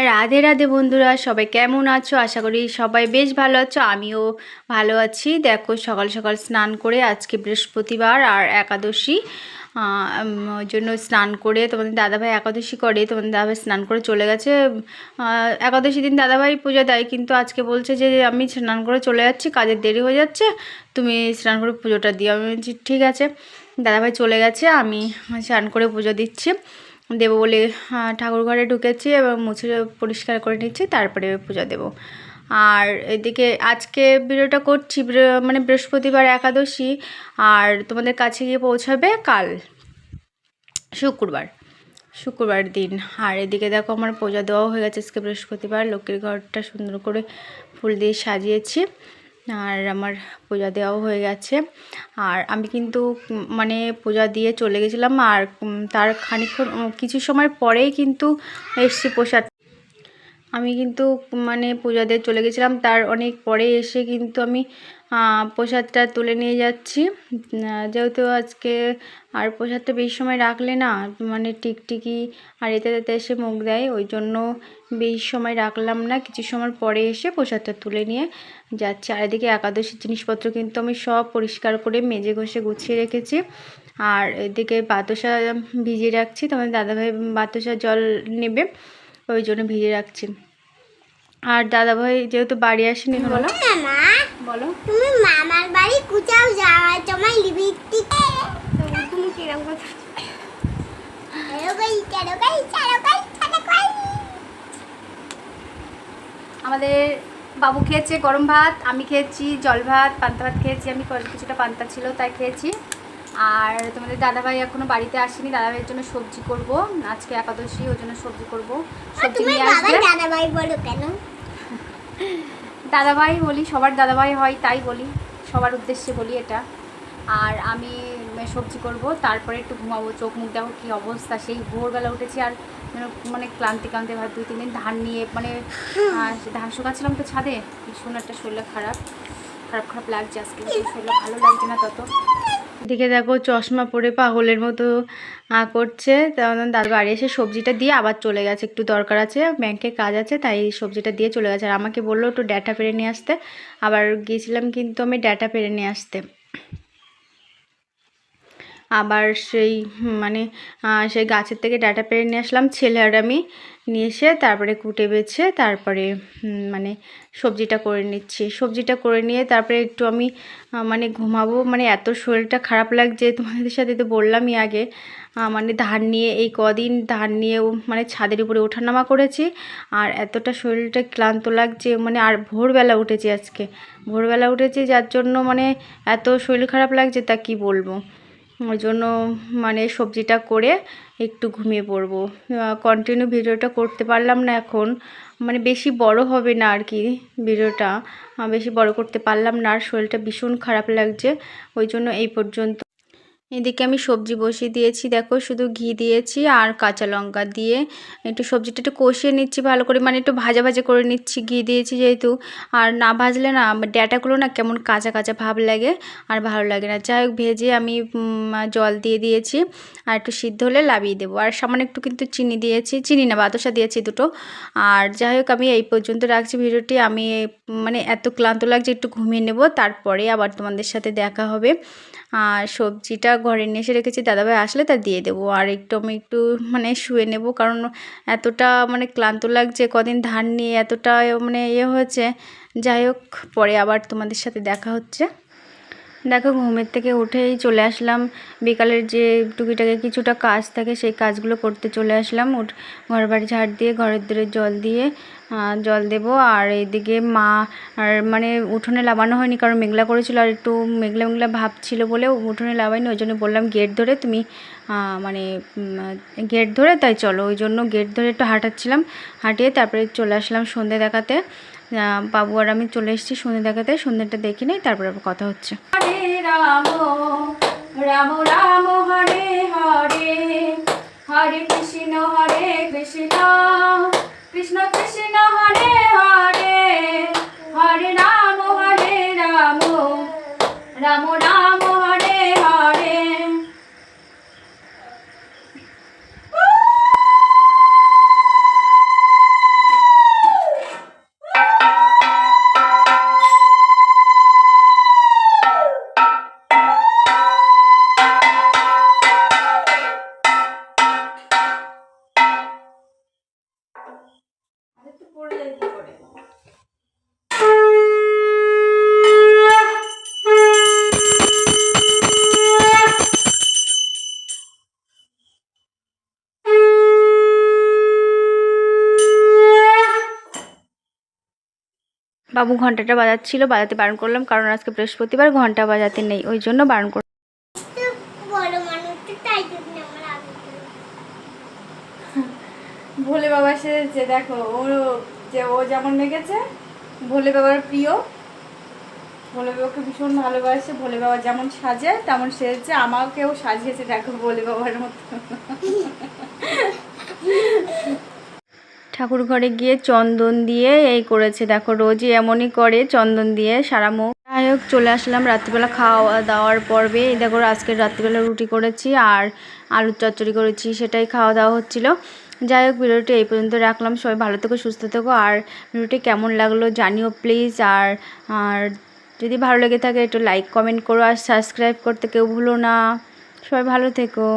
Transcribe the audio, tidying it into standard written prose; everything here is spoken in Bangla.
রাধে রাধে বন্ধুরা, সবাই কেমন আছো? আশা করি সবাই বেশ ভালো আছো। আমিও ভালো আছি। দেখো, সকাল সকাল স্নান করে, আজকে বৃহস্পতিবার আর একাদশী, ওই জন্য স্নান করে, তোমাদের দাদাভাই একাদশী করে, তোমাদের দাদাভাই স্নান করে চলে গেছে। একাদশী দিন দাদাভাই পূজা দেয়, কিন্তু আজকে বলছে যে আমি স্নান করে চলে যাচ্ছি, কাজের দেরি হয়ে যাচ্ছে, তুমি স্নান করে পুজোটা দিও। আমি বলছি ঠিক আছে। দাদাভাই চলে গেছে, আমি স্নান করে পুজো দিচ্ছি, দেবো বলে ঠাকুর ঘরে ঢুকেছি এবং মুছে পরিষ্কার করে নিচ্ছি, তারপরে পূজা দেব। আর এদিকে আজকে ভিডিওটা করছি মানে বৃহস্পতিবার একাদশী, আর তোমাদের কাছে গিয়ে পৌঁছাবে কাল শুক্রবার দিন। আর এদিকে দেখো, আমার পূজা দেওয়াও হয়ে গেছে। আজকে বৃহস্পতিবার, লক্ষ্মীর ঘরটা সুন্দর করে ফুল দিয়ে সাজিয়েছি, আর আমার পূজা দেওয়াও হয়ে গেছে। আর আমি কিন্তু মানে পূজা দিয়ে চলে গেছিলাম, আর তার খানিকক্ষণ কিছু সময় পরেই কিন্তু এসছি প্রসাদ। আমি কিন্তু মানে পূজা দিয়ে চলে গেছিলাম, তার অনেক পরে এসে কিন্তু আমি প্রসাদটা তুলে নিয়ে যাচ্ছি। যেহেতু আজকে আর প্রসাদটা বেশি সময় রাখলে না, মানে টিকটিকি আর এতে এসে মুখ দেয়, ওই জন্য বেশি সময় রাখলাম না, কিছু সময় পরে এসে প্রসাদটা তুলে নিয়ে যাচ্ছি। আর এদিকে একাদশীর জিনিসপত্র কিন্তু আমি সব পরিষ্কার করে মেজে ঘষে গুছিয়ে রেখেছি। আর এদিকে বাতাসা ভিজিয়ে রাখছি, তোমাদের দাদাভাই বাতাসা জল নেবে, ওই জন্য ভিজিয়ে রাখছি। আর দাদাভাই যেহেতু বাড়ি আসেনি, বলো বলো তুমি মামার বাড়ি কোথাও যাওয়ার তোমার লিপস্টিক তুমি কিরকম কথা আমাদের বাবু খেয়েছে গরম ভাত, আমি খেয়েছি জল ভাত, পান্তা ভাত খেয়েছি, আমি কিছুটা পান্তা ছিল তাই খেয়েছি। আর তোমাদের দাদাভাই এখনো বাড়িতে আসেনি, দাদাভাইয়ের জন্য সবজি করব, আজকে একাদশী, ওই জন্য সবজি করব। সবজি নিয়ে আসবে। দাদাভাই বলো কেন? দাদাভাই বলি, সবার দাদাভাই হয় তাই বলি, সবার উদ্দেশ্যে বলি এটা। আর আমি সবজি করব, তারপরে একটু ঘুমাবো। চোখ মুখ দেখো কী অবস্থা, সেই ভোরবেলা উঠেছি, আর মানে ক্লান্তি ভাব, 2-3 দিন ধান নিয়ে মানে ধান শুকাচ্ছিলাম তো ছাদে, ভীষণ একটা শরীরটা খারাপ লাগছে আজকে, শরীরটা ভালো লাগছে না তত। এদিকে দেখো, চশমা পরে পাগলের মতো করছে। তখন দাদা বাড়ি এসে সবজিটা দিয়ে আবার চলে গেছে, একটু দরকার আছে, ব্যাংকে কাজ আছে, তাই সবজিটা দিয়ে চলে গেছে। আর আমাকে বললো একটু ডাটা পেরে নিয়ে আসতে, আবার গিয়েছিলাম কিন্তু আমি ডাটা পেরে নিয়ে আসতে। আবার সেই মানে সেই গাছের থেকে ডাঁটা পেড়ে নিয়ে আসলাম, ছেলে আর আমি নিয়ে এসে তারপরে কুটে বেছে, তারপরে মানে সবজিটা করে নিচ্ছি। সবজিটা করে নিয়ে তারপরে একটু আমি মানে ঘুমাবো, মানে এত শরীরটা খারাপ লাগছে, তোমাদের সাথে তো বললামই আগে। মানে ধান নিয়ে এই কদিন ধান নিয়ে মানে ছাদের উপরে ওঠানামা করেছি, আর এতটা শরীরটা ক্লান্ত লাগছে, মানে আর ভোরবেলা উঠেছি, আজকে ভোরবেলা উঠেছি, যার জন্য মানে এত শরীর খারাপ লাগছে তা কি বলবো। ওই জন্য মানে সবজিটা করে একটু ঘুমিয়ে পড়বো। কন্টিনিউ ভিডিওটা করতে পারলাম না এখন, মানে বেশি বড় হবে না আর কি ভিডিওটা, বেশি বড় করতে পারলাম না, আর শরীরটা ভীষণ খারাপ লাগছে, ওই জন্য এই পর্যন্ত। এদিকে আমি সবজি বসিয়ে দিয়েছি, দেখো শুধু ঘি দিয়েছি আর কাঁচা লঙ্কা দিয়ে একটু সবজিটা একটু কষিয়ে নিচ্ছি ভালো করে, মানে একটু ভাজা ভাজা করে নিচ্ছি, ঘি দিয়েছি যেহেতু। আর না ভাজলে না ডাঁটাগুলো না কেমন কাঁচা কাঁচা ভাব লাগে, আর ভালো লাগে না। যাই হোক, ভেজে আমি জল দিয়ে দিয়েছি, আর একটু সিদ্ধ হলে নামিয়ে দেবো। আর সামান্য একটু কিন্তু চিনি দিয়েছি, চিনি না বাতাসা দিয়েছি দুটো। আর যাই হোক, আমি এই পর্যন্ত রাখছি ভিডিওটি। আমি মানে এত ক্লান্ত লাগছে, একটু ঘুমিয়ে নেব, তারপরে আবার তোমাদের সাথে দেখা হবে। আর সবজিটা ঘরে নিয়ে এসে রেখেছি, দাদাভাই আসলে তা দিয়ে দেবো। আর আমি একটু মানে শুয়ে নেব, কারণ এতটা মানে ক্লান্ত লাগছে, কদিন ধান নিয়ে এতটা মানে হয়েছে। যাই হোক, পরে আবার তোমাদের সাথে দেখা হচ্ছে। দেখো, ঘুমের থেকে উঠেই চলে আসলাম, বিকালের যে টুকিটাকি কিছুটা কাজ থাকে সেই কাজগুলো করতে চলে আসলাম। ঘর বাড়ি ঝাড় দিয়ে, ঘরের দূরে জল দেব। আর এইদিকে মা আর মানে উঠোনে লাগানো হয়নি, কারণ মেঘলা করেছিল, আর একটু মেঘলা ভাব ছিল বলে উঠোনে লাগাইনি, ওই জন্য বললাম গেট ধরে তুমি মানে গেট ধরে তাই চলো, ওই জন্য গেট ধরে একটু হাঁটাচ্ছিলাম, হাঁটিয়ে তারপরে চলে আসলাম সন্ধে দেখাতে। বাবু আর আমি চলে এসেছি সন্ধে দেখাতে, সন্ধ্যেটা দেখি নেই, তারপরে আবার কথা হচ্ছে। হরে রাম রাম রাম হরে হরে, হরে কৃষ্ণ কৃষ্ণ কৃষ্ণ হরে হরে, হরে রাম রাম রাম হরে হরে। পড়ে যায় কি করে। বাবু ঘন্টাটা বাজাচ্ছিল, বাজাতে বারণ করলাম কারণ আজকে বৃহস্পতিবার, ঘন্টা বাজাতে নেই, ওই জন্য বারণ করলাম। বড় মানুষ তো তাই জন্য আমার আগে ভোলে বাবা সেজেছে, দেখো ও যেমন মেগেছে, ভোলে বাবার প্রিয়, ভোলে বাবাকে ভীষণ ভালোবাসে, ভোলে বাবা যেমন সাজে তেমন সেজেছে, আমাকেও সাজিয়েছে দেখো ভোলে বাবার মতো। ঠাকুর ঘরে গিয়ে চন্দন দিয়ে এই করেছে, দেখো রোজই এমনই করে, চন্দন দিয়ে সারা মুখ। যাই হোক, চলে আসলাম রাত্রিবেলা খাওয়া দাওয়ার পর্বে। এই দেখো আজকে রাত্রিবেলা রুটি করেছি আর আলুর চচ্চড়ি করেছি, সেটাই খাওয়া দাওয়া হচ্ছিল। যাই হোক, ভিডিওটি এই পর্যন্ত রাখলাম। সবাই ভালো থেকো, সুস্থ থেকো, আর ভিডিওটি কেমন লাগলো জানিও প্লিজ। আর আর যদি ভালো লেগে থাকে একটু লাইক কমেন্ট করো, আর সাবস্ক্রাইব করতে কেউ ভুলো না। সবাই ভালো থেকো।